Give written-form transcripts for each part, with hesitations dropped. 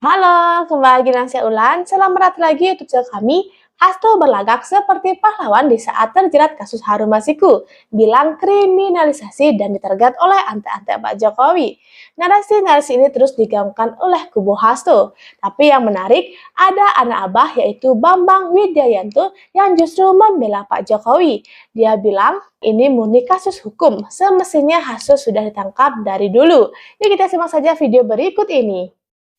Halo, kembali lagi dengan saya Ulan. Selamat datang lagi YouTube channel kami. Hasto berlagak seperti pahlawan di saat terjerat kasus Harun Masiku, bilang kriminalisasi dan ditergat oleh ante-ante Pak Jokowi. Narasi-narasi ini terus digaungkan oleh kubu Hasto. Tapi yang menarik, ada anak abah yaitu Bambang Wijayanto yang justru membela Pak Jokowi. Dia bilang, ini murni kasus hukum, semestinya Hasto sudah ditangkap dari dulu. Yuk kita simak saja video berikut ini.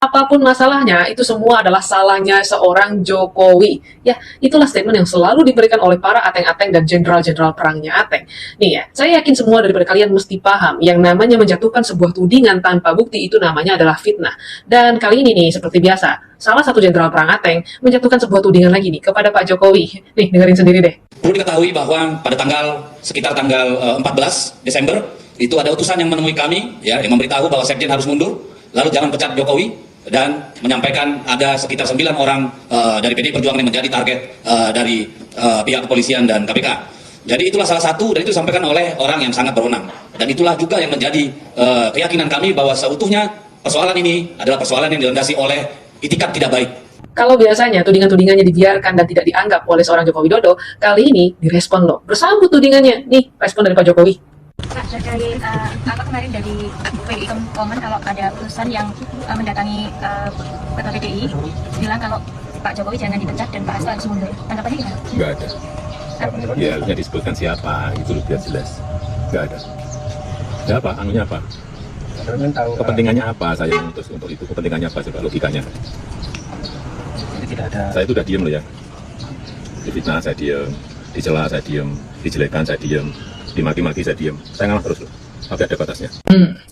Apapun masalahnya, itu semua adalah salahnya seorang Jokowi. Ya, itulah statement yang selalu diberikan oleh para ateng-ateng dan jenderal-jenderal perangnya ateng. Nih ya, saya yakin semua daripada kalian mesti paham, yang namanya menjatuhkan sebuah tudingan tanpa bukti itu namanya adalah fitnah. Dan kali ini nih, seperti biasa, salah satu jenderal perang ateng menjatuhkan sebuah tudingan lagi nih kepada Pak Jokowi. Nih, dengerin sendiri deh. Perlu diketahui bahwa pada sekitar tanggal 14 Desember, itu ada utusan yang menemui kami, ya, yang memberitahu bahwa Sekjen harus mundur, lalu jangan pecat Jokowi, dan menyampaikan ada sekitar 9 orang dari PDI Perjuangan yang menjadi target dari pihak kepolisian dan KPK. Jadi itulah salah satu, dan itu disampaikan oleh orang yang sangat berwenang. Dan itulah juga yang menjadi keyakinan kami bahwa seutuhnya persoalan ini adalah persoalan yang dilandasi oleh itikat tidak baik. Kalau biasanya tudingan-tudingannya dibiarkan dan tidak dianggap oleh seorang Joko Widodo, kali ini direspon loh. Bersambut tudingannya. Nih, respon dari Pak Jokowi. Pak, dari kemarin dari PDI komen kalau ada utusan yang mendatangi ketua PDI bilang kalau Pak Jokowi jangan dipecat dan Pak Hasto harus mundur. Tanggapannya gimana? Nggak ada. Ya harusnya disebutkan siapa, itu biar jelas. Nggak ada. Ya apa? Anunya apa? Kepentingannya apa saya mengutus untuk itu? Kepentingannya apa? Coba logikanya. Jadi tidak ada. Saya itu udah diem loh ya. Difitnah saya diem, dicela saya diem, dijelekan saya diem, dimaki-maki saya diem. Saya ngalah terus loh. Tapi ada batasnya.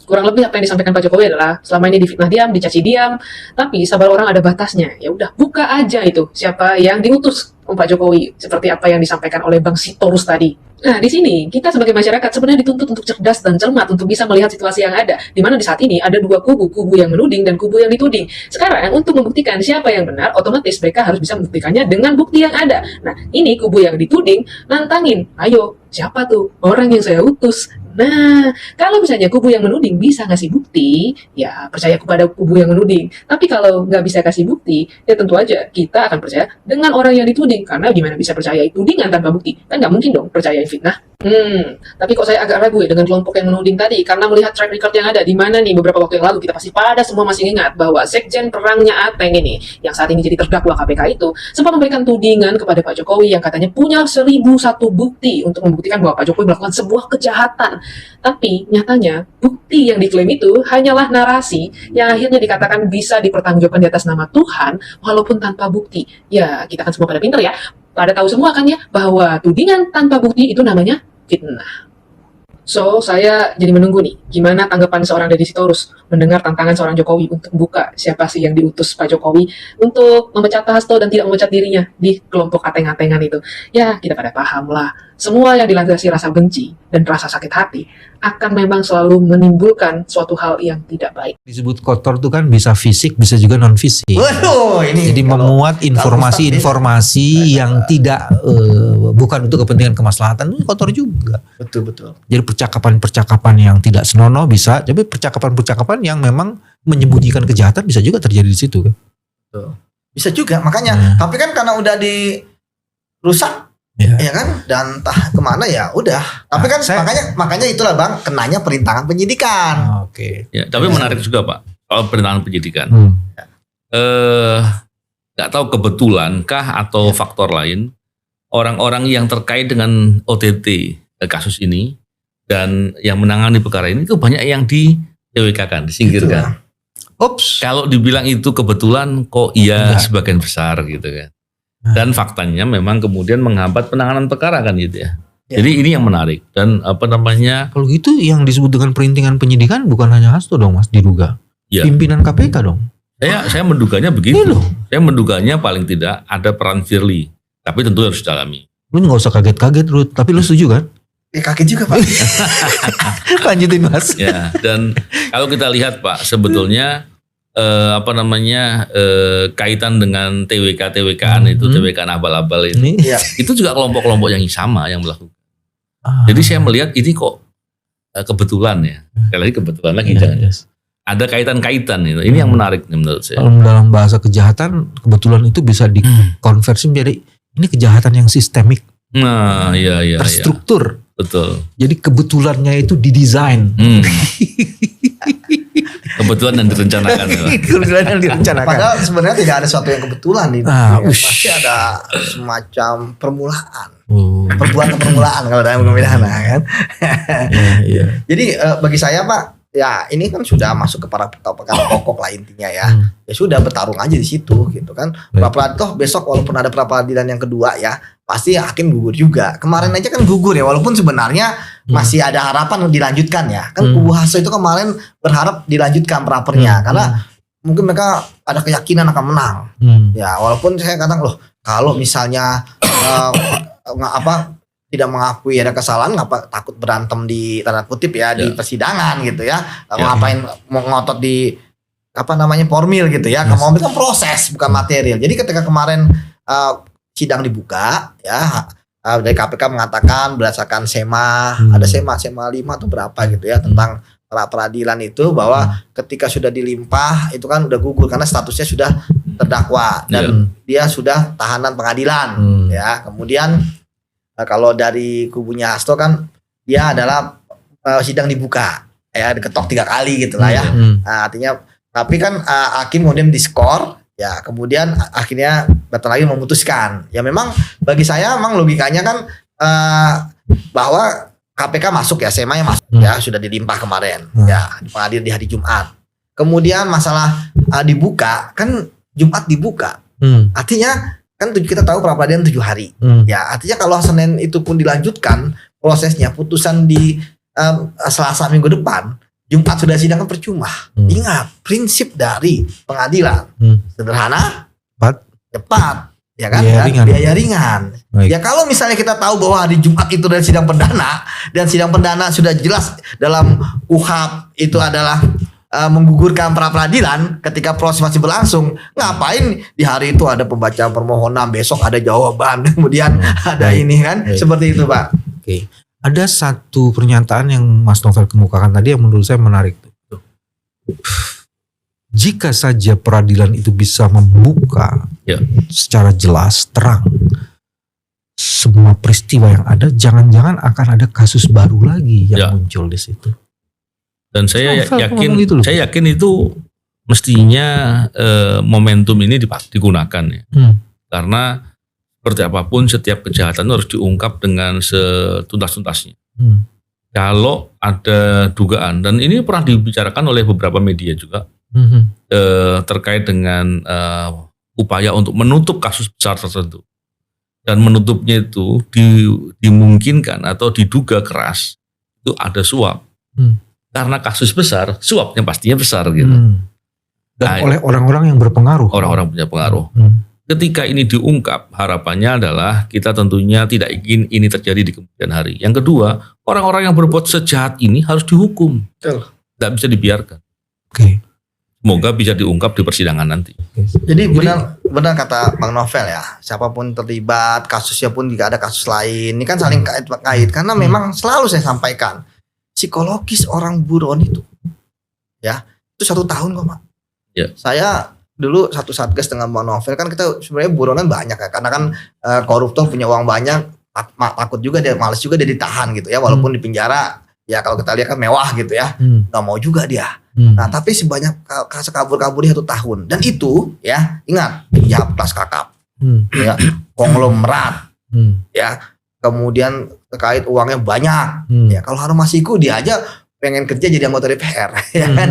Kurang lebih apa yang disampaikan Pak Jokowi adalah selama ini difitnah diam, dicaci diam, tapi sabar orang ada batasnya. Ya udah, buka aja itu siapa yang diutus Pak Jokowi, seperti apa yang disampaikan oleh Bang Sitorus tadi. Nah, di sini kita sebagai masyarakat sebenarnya dituntut untuk cerdas dan cermat untuk bisa melihat situasi yang ada, di mana di saat ini ada dua kubu yang menuding dan kubu yang dituding. Sekarang untuk membuktikan siapa yang benar, otomatis mereka harus bisa membuktikannya dengan bukti yang ada. Nah, ini kubu yang dituding nantangin, ayo siapa tuh orang yang saya utus? Nah, kalau misalnya kubu yang menuding bisa ngasih bukti, ya percaya kepada kubu yang menuding. Tapi kalau nggak bisa kasih bukti, ya tentu aja kita akan percaya dengan orang yang dituding. Karena gimana bisa percaya tudingan tanpa bukti? Kan nggak mungkin dong percaya fitnah. Tapi kok saya agak ragu ya dengan kelompok yang menuding tadi, karena melihat track record yang ada, di mana nih beberapa waktu yang lalu kita pasti pada semua masih ingat bahwa Sekjen perangnya Ateng ini, yang saat ini jadi terdakwa KPK itu, sempat memberikan tudingan kepada Pak Jokowi yang katanya punya 1001 bukti untuk membuktikan bahwa Pak Jokowi melakukan sebuah kejahatan. Tapi nyatanya bukti yang diklaim itu hanyalah narasi yang akhirnya dikatakan bisa dipertanggungjawabkan di atas nama Tuhan walaupun tanpa bukti. Ya kita kan semua pada pinter ya, pada tahu semua kan ya bahwa tudingan tanpa bukti itu namanya fitnah. So, saya jadi menunggu nih, gimana tanggapan seorang Deddy Sitorus mendengar tantangan seorang Jokowi untuk buka siapa sih yang diutus Pak Jokowi untuk memecat Pak Hasto dan tidak memecat dirinya di kelompok ateng-atengan itu. Ya, kita pada paham lah, semua yang dilandasi rasa benci dan rasa sakit hati akan memang selalu menimbulkan suatu hal yang tidak baik. Disebut kotor itu kan bisa fisik, bisa juga non fisik. Waduh, ini jadi memuat informasi-informasi yang tidak bukan untuk kepentingan kemaslahatan, itu kotor juga. Betul. Jadi percakapan-percakapan yang tidak senonoh bisa, tapi percakapan-percakapan yang memang menyembunyikan kejahatan bisa juga terjadi di situ kan. Betul. Bisa juga, makanya. Tapi kan karena udah dirusak, ya kan, dan entah kemana ya udah. Tapi kan makanya itulah Bang, kenanya perintangan penyidikan. Oke. Ya, tapi menarik juga Pak soal perintangan penyidikan. Nggak tahu kebetulankah atau faktor lain, orang-orang yang terkait dengan OTT kasus ini dan yang menangani perkara ini itu banyak yang di TWK-kan, disingkirkan. Ups. Kalau dibilang itu kebetulan kok iya sebagian besar gitu kan. Dan faktanya memang kemudian menghambat penanganan perkara kan gitu ya. Jadi ini yang menarik dan kalau gitu yang disebut dengan perintangan penyidikan bukan hanya Hasto dong Mas, diduga. Ya. Pimpinan KPK dong. Saya menduganya begitu. Saya menduganya paling tidak ada peran Firly. Tapi tentu harus dalami. Lu nggak usah kaget-kaget Ruth, tapi lu setuju kan? Ya kaget juga Pak. Lanjutin Mas. Ya, dan kalau kita lihat Pak, sebetulnya kaitan dengan TWK-TWKan itu, TWK abal-abal itu. Itu juga kelompok-kelompok yang sama yang melakukan. Jadi saya melihat ini kok kebetulan ya. Sekali lagi kebetulan lagi. ada kaitan-kaitan itu. Ini yang menarik nih menurut saya. Kalau dalam bahasa kejahatan kebetulan itu bisa dikonversi menjadi ini kejahatan yang sistemik, Nah, iya. terstruktur. Betul. Jadi kebetulannya itu didesain. Kebetulan dan direncanakan. Kebetulan yang direncanakan. Padahal sebenarnya tidak ada sesuatu yang kebetulan di dunia. Pasti ada semacam permulaan. Perbuatan permulaan kalau dalam hukum pidana kan. Iya. Jadi bagi saya Pak, ya ini kan sudah masuk ke para perkara pokok lah intinya ya. Ya sudah bertarung aja di situ gitu kan. Pra-peradilan toh besok walaupun ada pra-peradilan yang kedua ya, pasti hakim gugur juga. Kemarin aja kan gugur ya, walaupun sebenarnya masih ada harapan dilanjutkan ya. Kan kubu Hasto itu kemarin berharap dilanjutkan pra-pernya karena mungkin mereka ada keyakinan akan menang. Ya, walaupun saya katakan loh, kalau misalnya tidak mengakui ada kesalahan, ngapa takut berantem di tanda kutip ya di persidangan gitu ya. Ngapain mau ngotot di formil gitu ya. Kamu kan proses bukan material. Jadi ketika kemarin sidang dibuka ya, dari KPK mengatakan berdasarkan SEMA, ada SEMA 5 atau berapa gitu ya tentang pra peradilan itu bahwa ketika sudah dilimpah itu kan udah gugur karena statusnya sudah terdakwa dan dia sudah tahanan pengadilan ya. Kemudian kalau dari kubunya Hasto kan dia adalah sidang dibuka ya, diketok 3 kali gitu lah ya. Artinya tapi kan hakim kemudian diskor ya, kemudian akhirnya datang lagi memutuskan. Ya memang bagi saya memang logikanya kan bahwa KPK masuk ya, SEMA-nya masuk ya, sudah dilimpah kemarin ya di pengadilan di hari Jumat. Kemudian masalah dibuka kan Jumat dibuka. Artinya kan kita tahu pra peradilan 7 hari. Ya, artinya kalau Senin itu pun dilanjutkan prosesnya, putusan di Selasa minggu depan, Jumat sudah sidang kan percuma. Ingat, prinsip dari pengadilan sederhana, cepat, ya kan? Biaya ringan. Ya kalau misalnya kita tahu bahwa hari Jumat itu dari sidang perdana dan sidang perdana sudah jelas dalam KUHP itu adalah menggugurkan pra peradilan ketika proses masih berlangsung, ngapain di hari itu ada pembacaan permohonan, besok ada jawaban, kemudian ada ini kan, seperti itu Pak. Oke. Ada satu pernyataan yang Mas Novel kemukakan tadi yang menurut saya menarik. Jika saja peradilan itu bisa membuka secara jelas, terang semua peristiwa yang ada, jangan-jangan akan ada kasus baru lagi yang muncul di situ. Dan saya yakin itu mestinya momentum ini digunakan ya. Karena seperti apapun setiap kejahatan harus diungkap dengan setuntas-tuntasnya. Kalau ada dugaan, dan ini pernah dibicarakan oleh beberapa media juga terkait dengan upaya untuk menutup kasus besar tertentu. Dan menutupnya itu dimungkinkan atau diduga keras itu ada suap. Karena kasus besar, suapnya pastinya besar gitu. Dan oleh orang-orang yang berpengaruh. Orang-orang punya pengaruh. Ketika ini diungkap, harapannya adalah kita tentunya tidak ingin ini terjadi di kemudian hari. Yang kedua, orang-orang yang berbuat sejahat ini harus dihukum. Tidak bisa dibiarkan. Semoga bisa diungkap di persidangan nanti. Jadi benar kata Bang Novel ya, siapapun terlibat, kasusnya pun jika ada kasus lain, ini kan saling kait. Karena memang selalu saya sampaikan, psikologis orang buron itu ya itu 1 tahun kok Pak. Saya dulu satu satgas dengan Bang Novel kan kita sebenarnya buronan banyak ya, karena kan koruptor punya uang banyak, takut juga dia, males juga dia ditahan gitu ya, walaupun di penjara ya kalau kita lihat kan mewah gitu ya, nggak mau juga dia. Nah tapi sebanyak kabur-kaburnya 1 tahun, dan itu ya ingat penjara kelas kakap ya, konglomerat ya, kemudian terkait uangnya banyak ya. Kalau Harun Masiku dia aja pengen kerja jadi anggota DPR ya kan.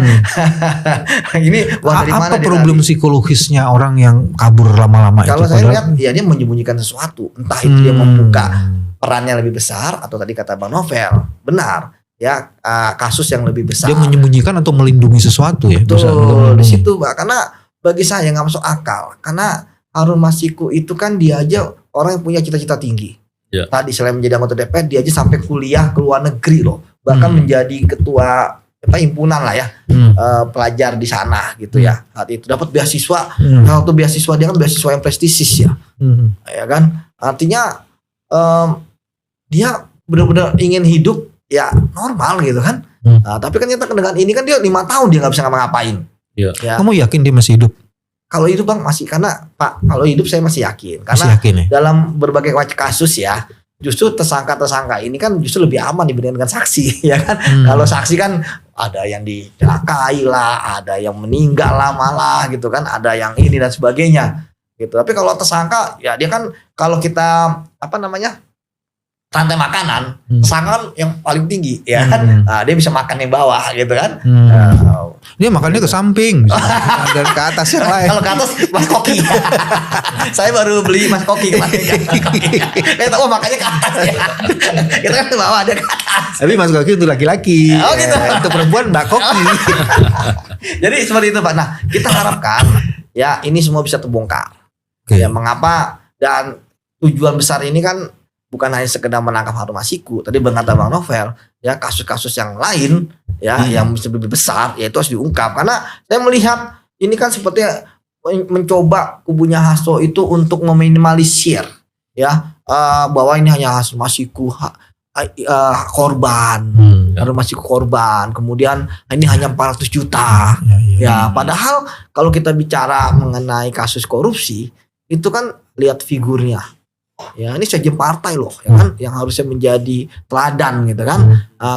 Ini uang dari mana? Apa problem psikologisnya orang yang kabur lama-lama itu? Kalau saya lihat ya dia menyembunyikan sesuatu, entah itu dia membuka perannya lebih besar, atau tadi kata Bang Novel benar ya, kasus yang lebih besar. Dia menyembunyikan atau melindungi sesuatu ya. Betul, di situ Pak. Karena bagi saya nggak masuk akal, karena Harun Masiku itu kan dia aja orang yang punya cita-cita tinggi. Tadi selain menjadi anggota DPR, dia aja sampai kuliah ke luar negeri loh, bahkan menjadi ketua himpunan lah ya, pelajar di sana gitu ya. Saat itu dapat beasiswa, waktu beasiswa dia kan beasiswa yang prestisius ya, ya kan. Artinya dia benar-benar ingin hidup ya normal gitu kan. Nah, tapi kan ternyata dengan ini kan dia 5 tahun dia nggak bisa ngapa-ngapain. Iya. Ya. Kamu yakin dia masih hidup? Kalau hidup Bang masih, karena Pak kalau hidup saya masih yakin karena Masih yakin ya? dalam berbagai macam kasus ya, justru tersangka ini kan justru lebih aman dibandingkan saksi ya kan. Kalau saksi kan ada yang dicelakai lah, ada yang meninggal lah malah gitu kan, ada yang ini dan sebagainya gitu. Tapi kalau tersangka ya dia kan, kalau kita rantai makanan, tersangka kan yang paling tinggi ya kan. Nah, dia bisa makan yang bawah gitu kan. Dia makannya ke samping dan ke atas yang lain. Kalau ke atas Mas Koki. Saya baru beli Mas Koki kemarin. Saya tahu makannya ke atas ya. Kita kan ke bawah, dia ke atas. Tapi Mas Koki untuk laki-laki. Oh gitu. Untuk perempuan Mbak Koki. Jadi seperti itu Pak. Nah, kita harapkan ya ini semua bisa terbongkar. Oke. Ya mengapa, dan tujuan besar ini kan bukan hanya sekedar menangkap Harun Masiku. Tadi berkata Bang Novel, ya kasus-kasus yang lain ya yang lebih besar ya itu harus diungkap. Karena saya melihat ini kan seperti mencoba kubunya Hasto itu untuk meminimalisir ya bahwa ini hanya Harun Masiku korban, Harun Masiku korban. Kemudian ini hanya 400 juta. Ya, padahal kalau kita bicara mengenai kasus korupsi itu kan lihat figurnya. Ya, ini sekjen partai loh, ya kan, yang harusnya menjadi teladan gitu kan.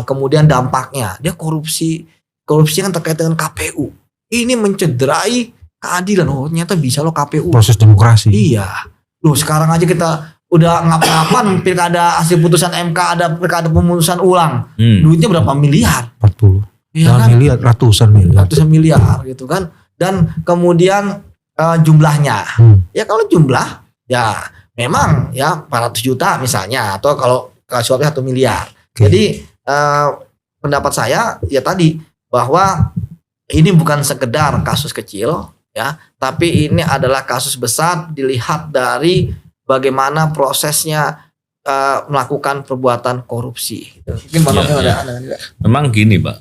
Kemudian dampaknya dia korupsi kan terkait dengan KPU. Ini mencederai keadilan. Oh, ternyata bisa loh KPU. Proses demokrasi. Iya. Loh, sekarang aja kita udah ngapa-ngapan pilkada hasil putusan MK, ada pilkada pemutusan ulang. Duitnya berapa miliar? 40. Iya kan? Miliar, ratusan miliar gitu kan. Dan kemudian jumlahnya. Ya kalau jumlah ya memang ya 400 juta misalnya, atau kalau suapnya 1 miliar. Jadi pendapat saya ya tadi bahwa ini bukan sekedar kasus kecil ya, tapi ini adalah kasus besar dilihat dari bagaimana prosesnya melakukan perbuatan korupsi. Mungkin Bang Novel ada juga. Memang gini, Pak.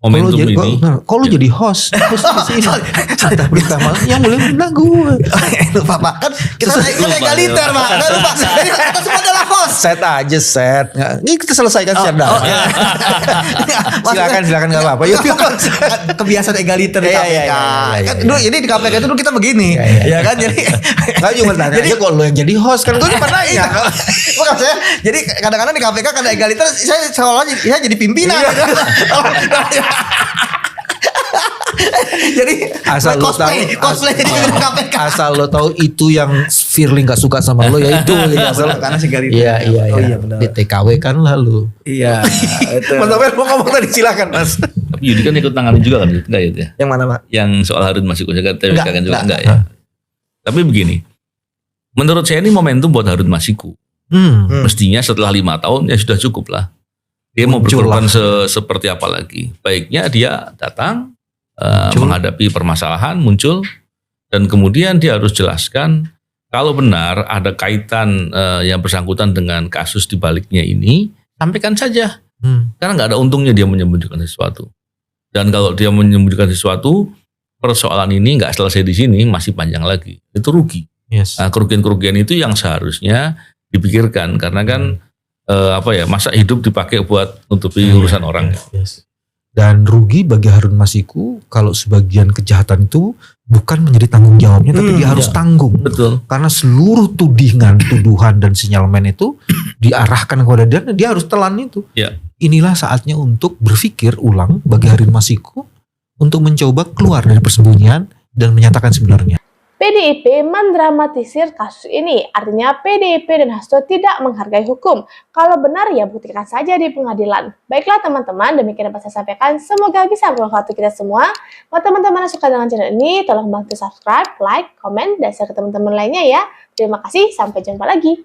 Momentum ini. Kok lu jadi host di sini? Berita yang boleh undang gue. Lupa Pak, kan kita egaliter Pak. Nggak lupa. Jadi kita semua adalah host. Set aja set. Ini kita selesaikan secara damai. Silakan nggak apa-apa. Yuk. Kebiasaan egaliter di KPK. Kan dulu ini di KPK itu dulu kita begini. Ya kan, jadi nggak cuma tanya aja kok lu yang jadi host kan gue cuma nanya. Bukan saya. Jadi kadang-kadang di KPK karena egaliter saya seolah-olah saya jadi pimpinan. Jadi asal lo tahu, cosplay jadi pimpinan KPK. Asal lo tahu itu yang Firly nggak suka sama lo ya itu. Asal karena si egaliter. Iya. Oh iya benar. Di TKW kan lalu. Iya. Mas Novel mau ngomong tadi silakan Mas. Tapi Yudi kan ikut tanganin juga kan, enggak ya? Yang mana Pak? Yang soal Harun Masiku juga TWK kan juga enggak ya? Tapi begini, menurut saya ini momentum buat Harun Masiku. Mestinya setelah 5 tahun ya sudah cukup lah. Dia mau berkorban seperti apa lagi? Baiknya dia datang menghadapi permasalahan muncul, dan kemudian dia harus jelaskan kalau benar ada kaitan yang bersangkutan dengan kasus di baliknya ini, sampaikan saja. Karena nggak ada untungnya dia menyembunyikan sesuatu. Dan kalau dia menyembunyikan sesuatu, persoalan ini nggak selesai di sini, masih panjang lagi. Itu rugi. Yes. Nah, kerugian-kerugian itu yang seharusnya dipikirkan, karena kan masa hidup dipakai buat nutupi urusan orang. Yes. Dan rugi bagi Harun Masiku kalau sebagian kejahatan itu bukan menjadi tanggung jawabnya, tapi dia harus tanggung. Betul. Karena seluruh tuduhan dan sinyalemen itu diarahkan kepada dia, dan dia harus telan itu. Ya. Inilah saatnya untuk berpikir ulang bagi Harun Masiku untuk mencoba keluar dari persembunyian dan menyatakan sebenarnya. PDIP mendramatisir kasus ini, artinya PDIP dan Hasto tidak menghargai hukum. Kalau benar ya buktikan saja di pengadilan. Baiklah teman-teman, demikian dapat saya sampaikan. Semoga bisa bermanfaat kita semua. Buat teman-teman yang suka dengan channel ini, tolong bantu subscribe, like, komen, dan share ke teman-teman lainnya ya. Terima kasih, sampai jumpa lagi.